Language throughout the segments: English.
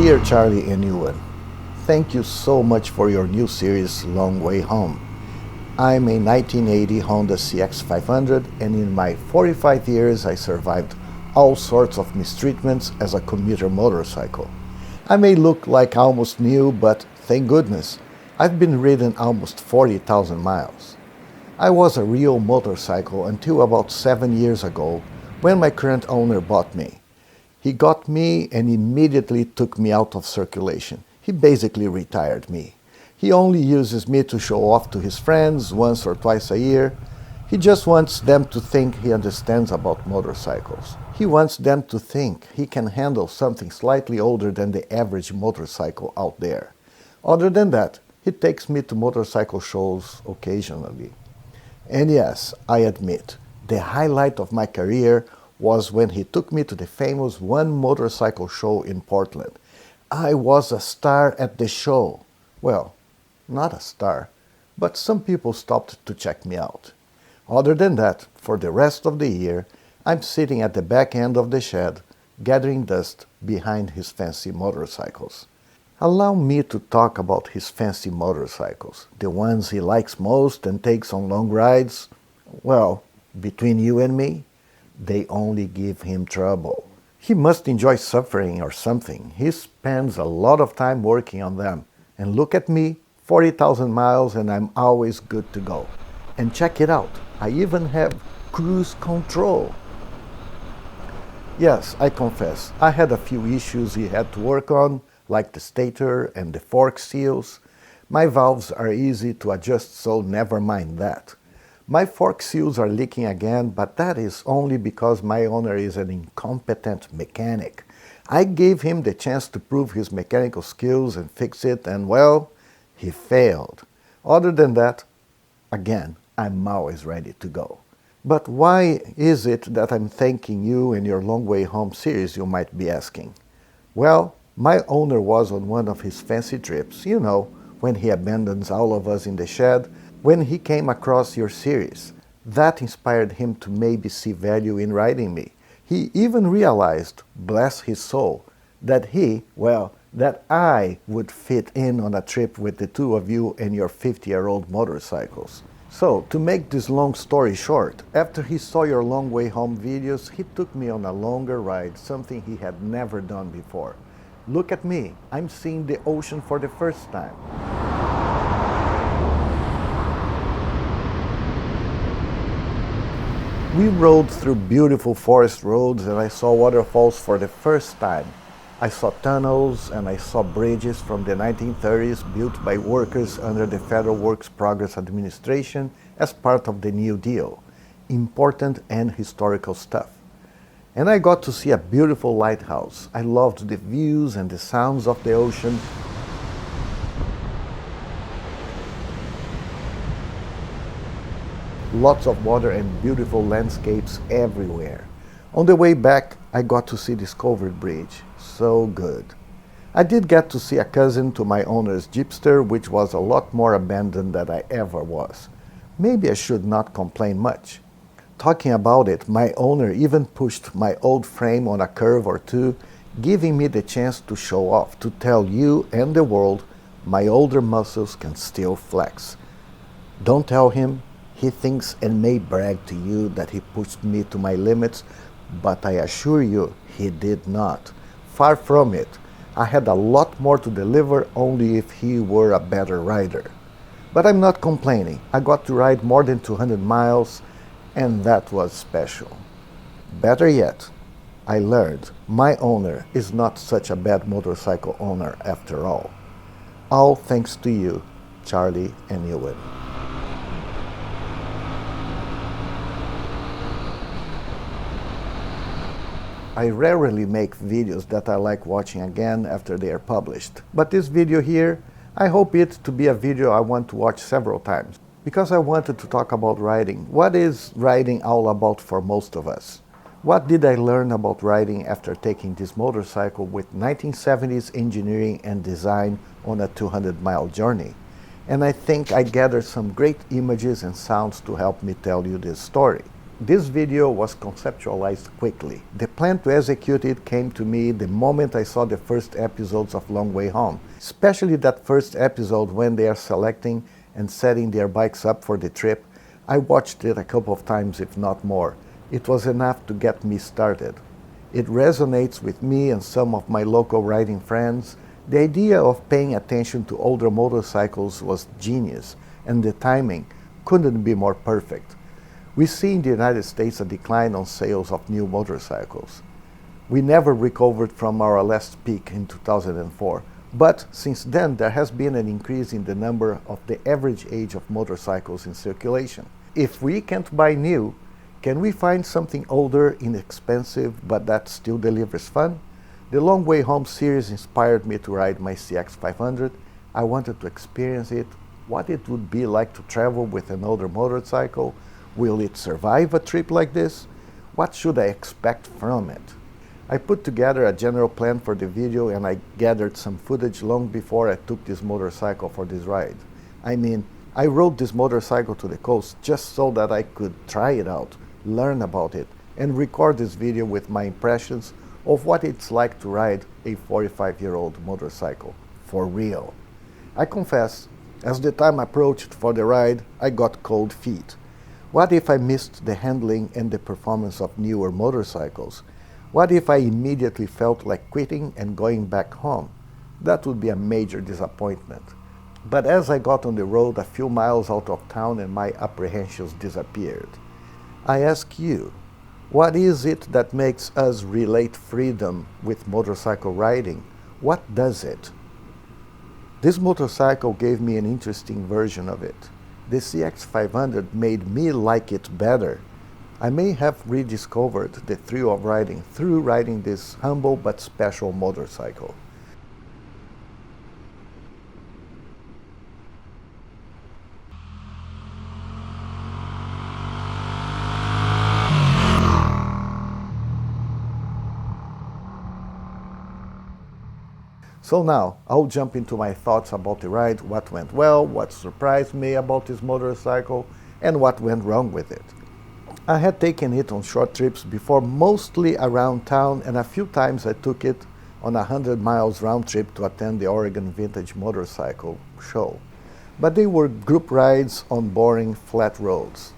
Dear Charley and Ewan, thank you so much for your new series, Long Way Home. I'm a 1980 Honda CX500, and in my 45 years I survived all sorts of mistreatments as a commuter motorcycle. I may look like almost new, but thank goodness, I've been ridden almost 40,000 miles. I was a real motorcycle until about 7 years ago, when my current owner bought me. He got me and immediately took me out of circulation. He basically retired me. He only uses me to show off to his friends once or twice a year. He just wants them to think he understands about motorcycles. He wants them to think he can handle something slightly older than the average motorcycle out there. Other than that, he takes me to motorcycle shows occasionally. And yes, I admit, the highlight of my career was when he took me to the famous One Motorcycle show in Portland. I was a star at the show. Well, not a star, but some people stopped to check me out. Other than that, for the rest of the year, I'm sitting at the back end of the shed, gathering dust behind his fancy motorcycles. Allow me to talk about his fancy motorcycles, the ones he likes most and takes on long rides. Well, between you and me, they only give him trouble. He must enjoy suffering or something. He spends a lot of time working on them. And look at me, 40,000 miles and I'm always good to go. And check it out, I even have cruise control. Yes, I confess, I had a few issues he had to work on, like the stator and the fork seals. My valves are easy to adjust, so never mind that. My fork seals are leaking again, but that is only because my owner is an incompetent mechanic. I gave him the chance to prove his mechanical skills and fix it, and well, he failed. Other than that, again, I'm always ready to go. But why is it that I'm thanking you in your Long Way Home series, you might be asking? Well, my owner was on one of his fancy trips, you know, when he abandons all of us in the shed, when he came across your series. That inspired him to maybe see value in riding me. He even realized, bless his soul, that I would fit in on a trip with the two of you and your 50-year-old motorcycles. So, to make this long story short, after he saw your Long Way Home videos, he took me on a longer ride, something he had never done before. Look at me, I'm seeing the ocean for the first time. We rode through beautiful forest roads and I saw waterfalls for the first time. I saw tunnels and I saw bridges from the 1930s built by workers under the Federal Works Progress Administration as part of the New Deal. Important and historical stuff. And I got to see a beautiful lighthouse. I loved the views and the sounds of the ocean. Lots of water and beautiful landscapes everywhere. On the way back, I got to see Discovery Bridge. So good. I did get to see a cousin to my owner's Jeepster, which was a lot more abandoned than I ever was. Maybe I should not complain much. Talking about it, my owner even pushed my old frame on a curve or two, giving me the chance to show off, to tell you and the world my older muscles can still flex. Don't tell him. He thinks and may brag to you that he pushed me to my limits, but I assure you he did not. Far from it. I had a lot more to deliver only if he were a better rider. But I'm not complaining. I got to ride more than 200 miles, and that was special. Better yet, I learned my owner is not such a bad motorcycle owner after all. All thanks to you, Charley and Ewan. I rarely make videos that I like watching again after they are published. But this video here, I hope it to be a video I want to watch several times. Because I wanted to talk about riding. What is riding all about for most of us? What did I learn about riding after taking this motorcycle with 1970s engineering and design on a 200-mile journey? And I think I gathered some great images and sounds to help me tell you this story. This video was conceptualized quickly. The plan to execute it came to me the moment I saw the first episodes of Long Way Home, especially that first episode when they are selecting and setting their bikes up for the trip. I watched it a couple of times, if not more. It was enough to get me started. It resonates with me and some of my local riding friends. The idea of paying attention to older motorcycles was genius, and the timing couldn't be more perfect. We see in the United States a decline on sales of new motorcycles. We never recovered from our last peak in 2004, but since then there has been an increase in the number of the average age of motorcycles in circulation. If we can't buy new, can we find something older, inexpensive, but that still delivers fun? The Long Way Home series inspired me to ride my CX500. I wanted to experience it, what it would be like to travel with an older motorcycle. Will it survive a trip like this? What should I expect from it? I put together a general plan for the video and I gathered some footage long before I took this motorcycle for this ride. I rode this motorcycle to the coast just so that I could try it out, learn about it, and record this video with my impressions of what it's like to ride a 45-year-old motorcycle, for real. I confess, as the time approached for the ride, I got cold feet. What if I missed the handling and the performance of newer motorcycles? What if I immediately felt like quitting and going back home? That would be a major disappointment. But as I got on the road a few miles out of town and my apprehensions disappeared, I ask you, what is it that makes us relate freedom with motorcycle riding? What does it? This motorcycle gave me an interesting version of it. The CX500 made me like it better. I may have rediscovered the thrill of riding through riding this humble but special motorcycle. So now, I'll jump into my thoughts about the ride, what went well, what surprised me about this motorcycle, and what went wrong with it. I had taken it on short trips before, mostly around town, and a few times I took it on a 100 miles round trip to attend the Oregon Vintage Motorcycle Show. But they were group rides on boring, flat roads.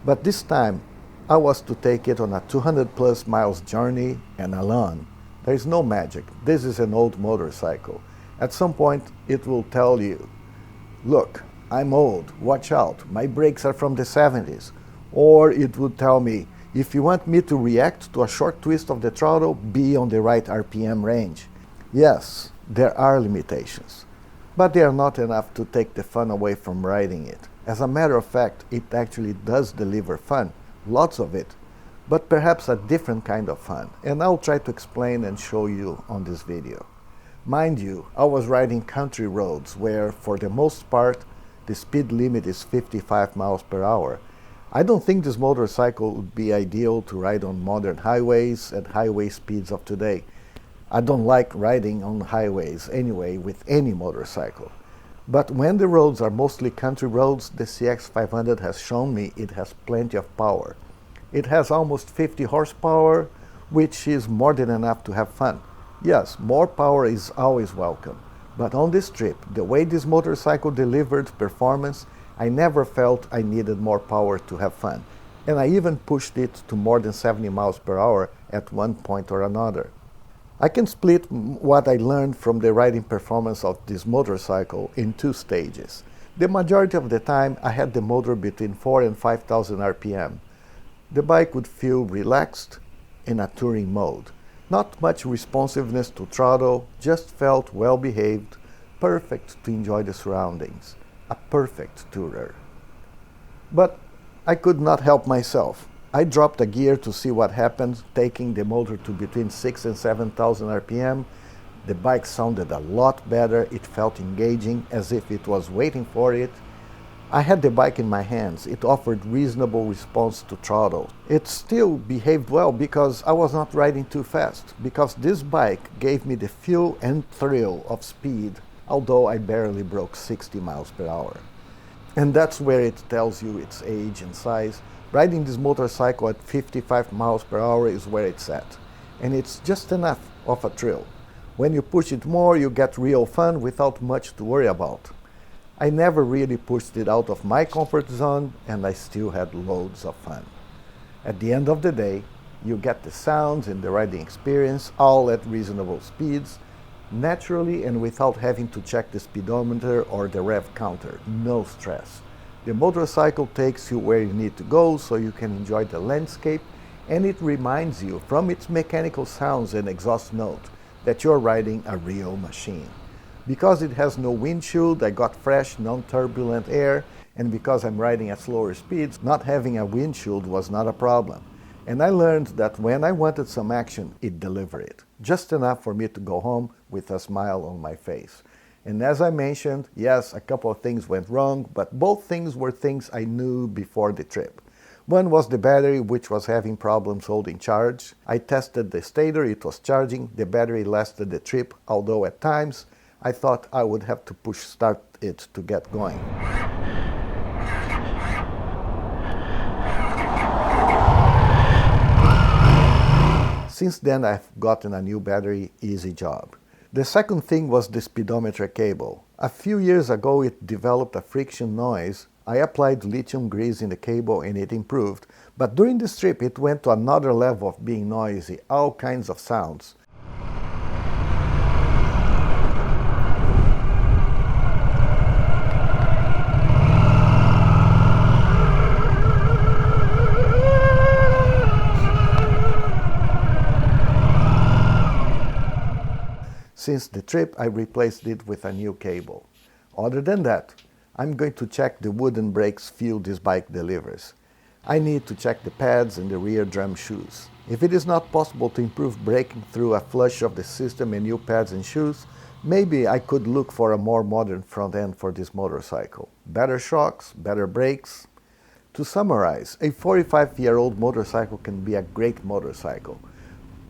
But this time, I was to take it on a 200 plus miles journey and alone. There is no magic. This is an old motorcycle. At some point, it will tell you, look, I'm old, watch out, my brakes are from the 70s. Or it would tell me, if you want me to react to a short twist of the throttle, be on the right RPM range. Yes, there are limitations, but they are not enough to take the fun away from riding it. As a matter of fact, it actually does deliver fun, lots of it, but perhaps a different kind of fun, and I'll try to explain and show you on this video. Mind you, I was riding country roads where, for the most part, the speed limit is 55 miles per hour. I don't think this motorcycle would be ideal to ride on modern highways at highway speeds of today. I don't like riding on highways anyway with any motorcycle. But when the roads are mostly country roads, the CX500 has shown me it has plenty of power. It has almost 50 horsepower, which is more than enough to have fun. Yes, more power is always welcome, but on this trip, the way this motorcycle delivered performance, I never felt I needed more power to have fun, and I even pushed it to more than 70 miles per hour at one point or another. I can split what I learned from the riding performance of this motorcycle in two stages. The majority of the time, I had the motor between 4,000 and 5,000 RPM. The bike would feel relaxed in a touring mode. Not much responsiveness to throttle, just felt well behaved, perfect to enjoy the surroundings. A perfect tourer. But I could not help myself. I dropped a gear to see what happened, taking the motor to between 6,000 and 7,000 RPM. The bike sounded a lot better, it felt engaging, as if it was waiting for it. I had the bike in my hands. It offered reasonable response to throttle. It still behaved well because I was not riding too fast, because this bike gave me the feel and thrill of speed, although I barely broke 60 miles per hour. And that's where it tells you its age and size. Riding this motorcycle at 55 miles per hour is where it's at, and it's just enough of a thrill. When you push it more, you get real fun without much to worry about. I never really pushed it out of my comfort zone, and I still had loads of fun. At the end of the day, you get the sounds and the riding experience all at reasonable speeds, naturally and without having to check the speedometer or the rev counter. No stress. The motorcycle takes you where you need to go so you can enjoy the landscape, and it reminds you from its mechanical sounds and exhaust note that you're riding a real machine. Because it has no windshield, I got fresh, non-turbulent air, and because I'm riding at slower speeds, not having a windshield was not a problem. And I learned that when I wanted some action, it delivered it. Just enough for me to go home with a smile on my face. And as I mentioned, yes, a couple of things went wrong, but both things were things I knew before the trip. One was the battery, which was having problems holding charge. I tested the stator, it was charging, the battery lasted the trip, although at times I thought I would have to push start it to get going. Since then I've gotten a new battery, easy job. The second thing was the speedometer cable. A few years ago it developed a friction noise. I applied lithium grease in the cable and it improved, but during this trip it went to another level of being noisy, all kinds of sounds. Since the trip, I replaced it with a new cable. Other than that, I'm going to check the wooden brakes feel this bike delivers. I need to check the pads and the rear drum shoes. If it is not possible to improve braking through a flush of the system and new pads and shoes, maybe I could look for a more modern front end for this motorcycle. Better shocks, better brakes. To summarize, a 45-year-old motorcycle can be a great motorcycle.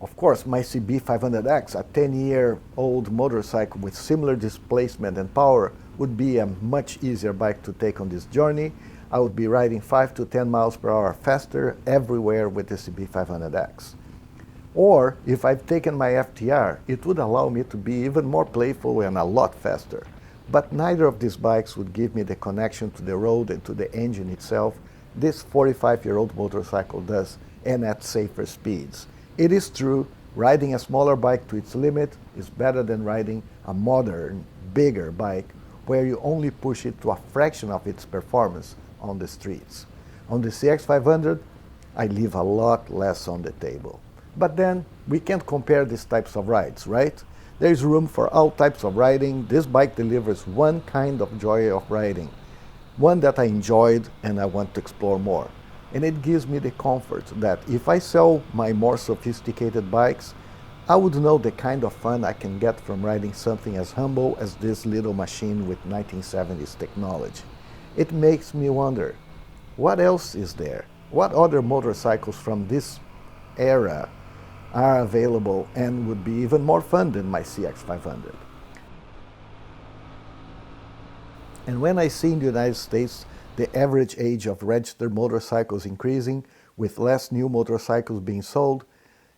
Of course, my CB500X, a 10-year-old motorcycle with similar displacement and power, would be a much easier bike to take on this journey. I would be riding 5 to 10 miles per hour faster everywhere with the CB500X. Or, if I've taken my FTR, it would allow me to be even more playful and a lot faster. But neither of these bikes would give me the connection to the road and to the engine itself this 45-year-old motorcycle does, and at safer speeds. It is true, riding a smaller bike to its limit is better than riding a modern, bigger bike where you only push it to a fraction of its performance on the streets. On the CX500, I leave a lot less on the table. But then, we can't compare these types of rides, right? There is room for all types of riding. This bike delivers one kind of joy of riding, one that I enjoyed and I want to explore more. And it gives me the comfort that if I sell my more sophisticated bikes, I would know the kind of fun I can get from riding something as humble as this little machine with 1970s technology. It makes me wonder, what else is there? What other motorcycles from this era are available and would be even more fun than my CX500? And when I see in the United States the average age of registered motorcycles increasing, with less new motorcycles being sold,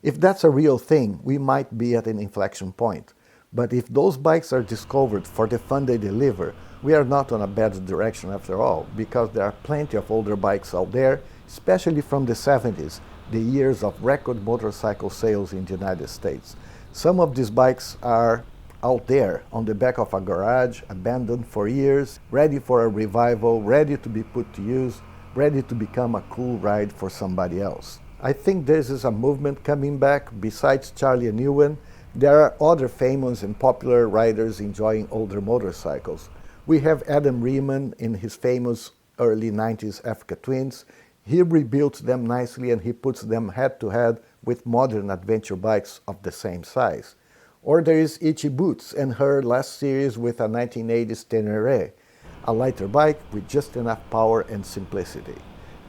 if that's a real thing, we might be at an inflection point. But if those bikes are discovered for the fun they deliver, we are not on a bad direction after all, because there are plenty of older bikes out there, especially from the 70s, the years of record motorcycle sales in the United States. Some of these bikes are out there on the back of a garage, abandoned for years, ready for a revival, ready to be put to use, ready to become a cool ride for somebody else. I think this is a movement coming back. Besides Charley and Ewan, there are other famous and popular riders enjoying older motorcycles. We have Adam Riemann in his famous early 90s Africa Twins. He rebuilt them nicely and he puts them head to head with modern adventure bikes of the same size. Or there is Itchy Boots and her last series with a 1980s Tenere, a lighter bike with just enough power and simplicity.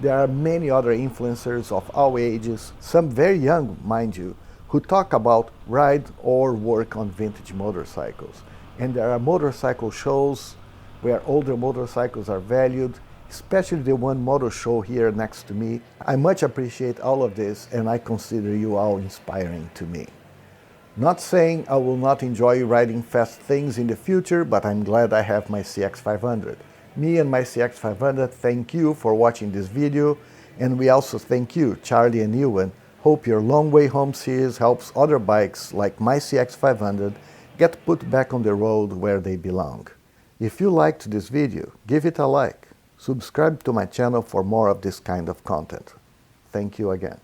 There are many other influencers of all ages, some very young, mind you, who talk about ride or work on vintage motorcycles. And there are motorcycle shows where older motorcycles are valued, especially the one motor show here next to me. I much appreciate all of this, and I consider you all inspiring to me. Not saying I will not enjoy riding fast things in the future, but I'm glad I have my CX500. Me and my CX500 thank you for watching this video, and we also thank you, Charley and Ewan. Hope your Long Way Home series helps other bikes like my CX500 get put back on the road where they belong. If you liked this video, give it a like. Subscribe to my channel for more of this kind of content. Thank you again.